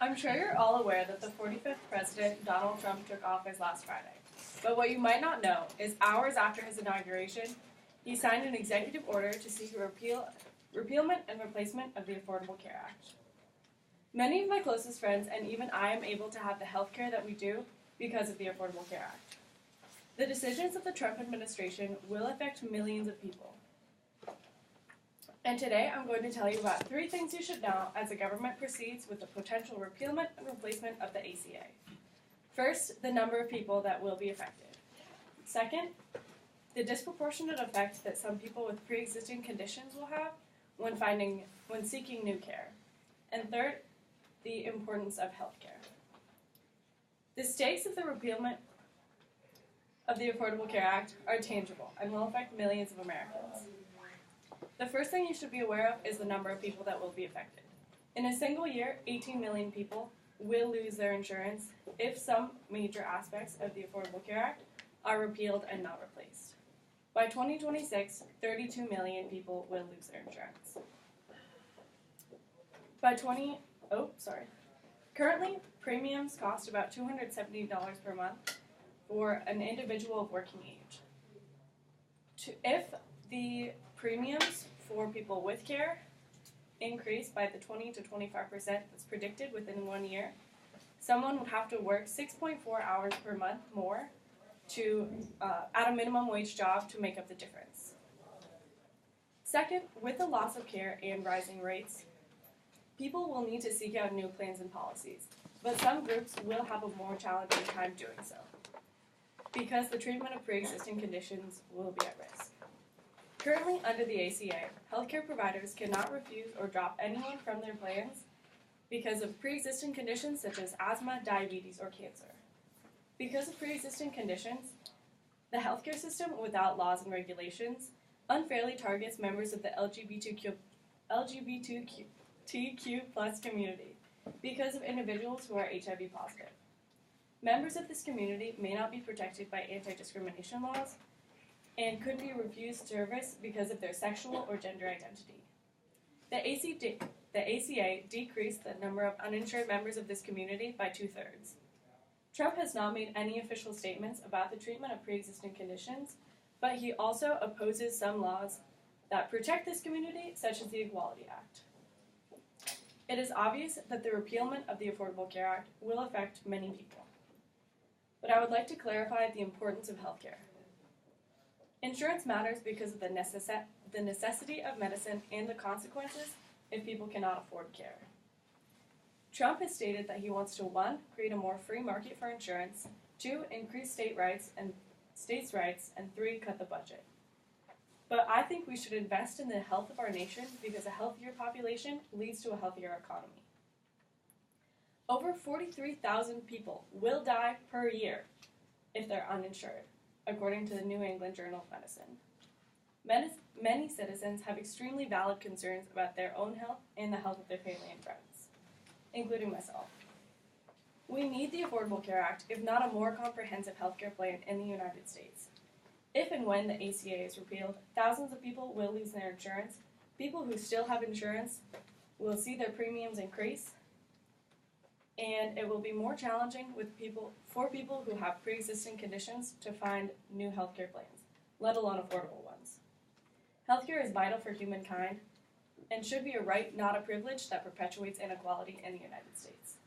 I'm sure you're all aware that the 45th President, Donald Trump, took office last Friday. But what you might not know is hours after his inauguration, he signed an executive order to seek a repealment and replacement of the Affordable Care Act. Many of my closest friends and even I am able to have the health care that we do because of the Affordable Care Act. The decisions of the Trump administration will affect millions of people. And today I'm going to tell you about 3 things you should know as the government proceeds with the potential repealment and replacement of the ACA. First, the number of people that will be affected. Second, the disproportionate effect that some people with pre-existing conditions will have when seeking new care. And third, the importance of health care. The stakes of the repealment of the Affordable Care Act are tangible and will affect millions of Americans. The first thing you should be aware of is the number of people that will be affected. In a single year, 18 million people will lose their insurance if some major aspects of the Affordable Care Act are repealed and not replaced. By 2026, 32 million people will lose their insurance. Currently, premiums cost about $270 per month for an individual of working age. If the premiums for people with care increase by the 20 to 25% that's predicted within 1 year, someone would have to work 6.4 hours per month more at a minimum wage job to make up the difference. Second, with the loss of care and rising rates, people will need to seek out new plans and policies, but some groups will have a more challenging time doing so because the treatment of pre-existing conditions will be at risk. Currently, under the ACA, healthcare providers cannot refuse or drop anyone from their plans because of pre-existing conditions such as asthma, diabetes, or cancer. Because of pre-existing conditions, the healthcare system, without laws and regulations, unfairly targets members of the LGBTQ plus community because of individuals who are HIV positive. Members of this community may not be protected by anti-discrimination laws and could be refused service because of their sexual or gender identity. The ACA decreased the number of uninsured members of this community by 2/3. Trump has not made any official statements about the treatment of pre-existing conditions, but he also opposes some laws that protect this community, such as the Equality Act. It is obvious that the repealment of the Affordable Care Act will affect many people. But I would like to clarify the importance of healthcare. Insurance matters because of the necessity of medicine and the consequences if people cannot afford care. Trump has stated that he wants to 1. Create a more free market for insurance, 2. Increase states' rights, and 3. Cut the budget. But I think we should invest in the health of our nation because a healthier population leads to a healthier economy. Over 43,000 people will die per year if they're uninsured, according to the New England Journal of Medicine. Many citizens have extremely valid concerns about their own health and the health of their family and friends, including myself. We need the Affordable Care Act, if not a more comprehensive healthcare plan in the United States. If and when the ACA is repealed, thousands of people will lose their insurance. People who still have insurance will see their premiums increase, and it will be more challenging for people who have pre-existing conditions to find new healthcare plans, let alone affordable ones. Healthcare is vital for humankind and should be a right, not a privilege, that perpetuates inequality in the United States.